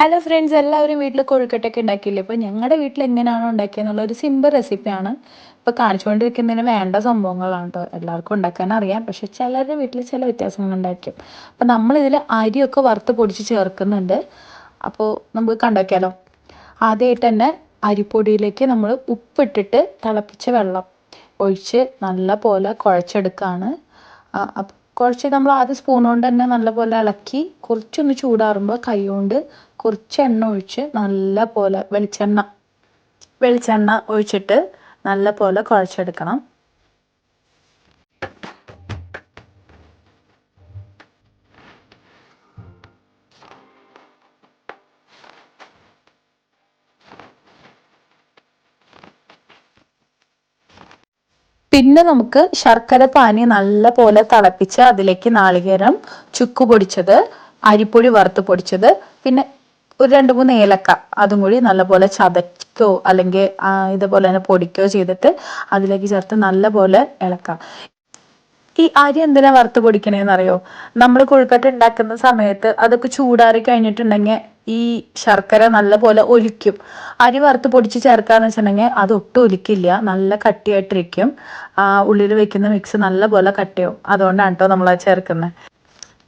Hello friends, എല്ലാവരും വീട്ടിൽ കൊഴുക്കട്ടയൊക്കെ ഉണ്ടാക്കിയില്ലേ? ഇപ്പോൾ ഞങ്ങളുടെ വീട്ടിൽ എങ്ങനെയാണോ ഉണ്ടാക്കിയെന്നുള്ള ഒരു സിമ്പിൾ റെസിപ്പിയാണ് ഇപ്പോൾ കാണിച്ചുകൊണ്ടിരിക്കുന്നതിന് വേണ്ട സംഭവങ്ങളാണ് കേട്ടോ. എല്ലാവർക്കും ഉണ്ടാക്കാൻ അറിയാം, പക്ഷെ ചിലരുടെ വീട്ടിൽ ചില വ്യത്യാസങ്ങൾ ഉണ്ടായിരിക്കും. അപ്പോൾ നമ്മളിതിൽ അരിയൊക്കെ വറുത്ത് പൊടിച്ച് ചേർക്കുന്നുണ്ട്. അപ്പോൾ നമുക്ക് കണ്ടോക്കിയാലോ. ആദ്യമായിട്ട് തന്നെ അരിപ്പൊടിയിലേക്ക് നമ്മൾ ഉപ്പിട്ടിട്ട് തിളപ്പിച്ച വെള്ളം ഒഴിച്ച് നല്ല പോലെ കുഴച്ചെടുക്കുകയാണ്. അപ്പം കുറച്ച് നമ്മൾ ആദ്യം സ്പൂൺ കൊണ്ട് തന്നെ നല്ലപോലെ ഇളക്കി കുറച്ചൊന്ന് ചൂടാറുമ്പോൾ കൈ കൊണ്ട് കുറച്ച് എണ്ണ ഒഴിച്ച് നല്ല പോലെ വെളിച്ചെണ്ണ ഒഴിച്ചിട്ട് നല്ല പോലെ കുഴച്ചെടുക്കണം. പിന്നെ നമുക്ക് ശർക്കര പാനി നല്ല പോലെ തിളപ്പിച്ച് അതിലേക്ക് നാളികേരം, ചുക്ക് പൊടിച്ചത്, അരിപ്പൊടി വറുത്ത് പൊടിച്ചത്, പിന്നെ ഒരു 2-3 ഏലക്ക അതും കൂടി നല്ലപോലെ ചതയ്ക്കോ അല്ലെങ്കിൽ ഇതുപോലെ തന്നെ പൊടിക്കോ ചെയ്തിട്ട് അതിലേക്ക് ചേർത്ത് നല്ലപോലെ ഇളക്കാം. ഈ അരി എന്തിനാ വറുത്ത് പൊടിക്കണേന്ന് അറിയോ? നമ്മൾ കൊഴുക്കട്ട ഉണ്ടാക്കുന്ന സമയത്ത് അതൊക്കെ ചൂടാറി കഴിഞ്ഞിട്ടുണ്ടെങ്കിൽ ഈ ശർക്കര നല്ലപോലെ ഒലിക്കും. അരി വറുത്ത് പൊടിച്ച് ചേർക്കാന്ന് വെച്ചിട്ടുണ്ടെങ്കിൽ അത് ഒട്ടും ഒലിക്കില്ല, നല്ല കട്ടിയായിട്ടിരിക്കും. ഉള്ളിൽ വെക്കുന്ന മിക്സ് നല്ലപോലെ കട്ടിയാവും. അതുകൊണ്ടാണ് കേട്ടോ നമ്മളത് ചേർക്കുന്നത്.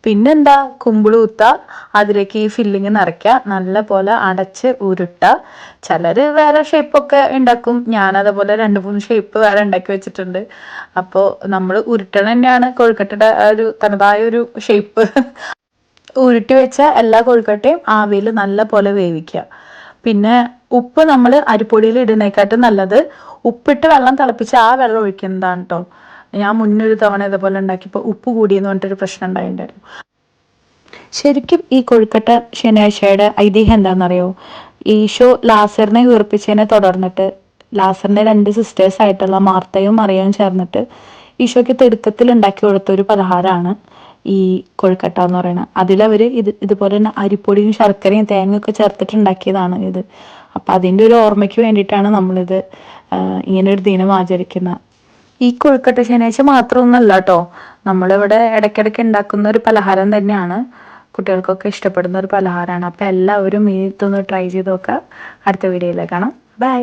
പിന്നെന്താ, കുമ്പിള് കുത്തുക, അതിലേക്ക് ഈ ഫില്ലിങ് നിറയ്ക്കുക, നല്ല പോലെ അടച്ച് ഉരുട്ടുക. ചിലർ വേറെ ഷേപ്പൊക്കെ ഉണ്ടാക്കും, ഞാനതുപോലെ 2-3 ഷേപ്പ് വേറെ ഉണ്ടാക്കി വെച്ചിട്ടുണ്ട്. അപ്പോൾ നമ്മൾ ഉരുട്ടണ തന്നെയാണ് കൊഴുക്കട്ടയുടെ ഒരു തനതായ ഒരു ഷേപ്പ്. ഉരുട്ടി വെച്ച എല്ലാ കൊഴുക്കട്ടയും ആവിയിൽ നല്ല പോലെ വേവിക്കുക. പിന്നെ ഉപ്പ് നമ്മൾ അരിപ്പൊടിയിൽ ഇടുന്നേക്കാട്ടും നല്ലത് ഉപ്പിട്ട് വെള്ളം തിളപ്പിച്ച് ആ വെള്ളം ഒഴിക്കുന്നതാണ് കേട്ടോ. ഞാൻ മുന്നൊരു തവണ ഇതുപോലെ ഉണ്ടാക്കിയപ്പോൾ ഉപ്പ് കൂടിയെന്ന് പറഞ്ഞിട്ടൊരു പ്രശ്നം ഉണ്ടായിട്ടുണ്ടായിരുന്നു. ശരിക്കും ഈ കൊഴുക്കട്ട ശനിയാഴ്ചയുടെ ഐതിഹ്യം എന്താണെന്നറിയോ? ഈശോ ലാസറിനെ ഉയർപ്പിച്ചതിനെ തുടർന്നിട്ട് ലാസറിന്റെ 2 സിസ്റ്റേഴ്സ് ആയിട്ടുള്ള മാർത്തയും മറിയവും ചേർന്നിട്ട് ഈശോയ്ക്ക് തിടുക്കത്തിൽ ഉണ്ടാക്കി കൊടുത്ത ഒരു പലഹാരമാണ് ഈ കൊഴുക്കട്ട എന്ന് പറയുന്നത്. അതിലവര് ഇതുപോലെ തന്നെ അരിപ്പൊടിയും ശർക്കരയും തേങ്ങയൊക്കെ ചേർത്തിട്ട് ഉണ്ടാക്കിയതാണ് ഇത്. അപ്പൊ അതിന്റെ ഒരു ഓർമ്മയ്ക്ക് വേണ്ടിയിട്ടാണ് നമ്മളിത് ഇങ്ങനെ ഒരു ദിനം ആചരിക്കുന്നത്. ഈ കൊഴുക്കട്ട ശനിയാഴ്ച മാത്രമൊന്നുമല്ല കേട്ടോ, നമ്മളിവിടെ ഇടയ്ക്കിടയ്ക്ക് ഉണ്ടാക്കുന്ന ഒരു പലഹാരം തന്നെയാണ്. കുട്ടികൾക്കൊക്കെ ഇഷ്ടപ്പെടുന്ന ഒരു പലഹാരമാണ്. അപ്പം എല്ലാവരും ഇതൊന്ന് ട്രൈ ചെയ്ത് നോക്കുക. അടുത്ത വീഡിയോയിൽ കാണാം. ബൈ.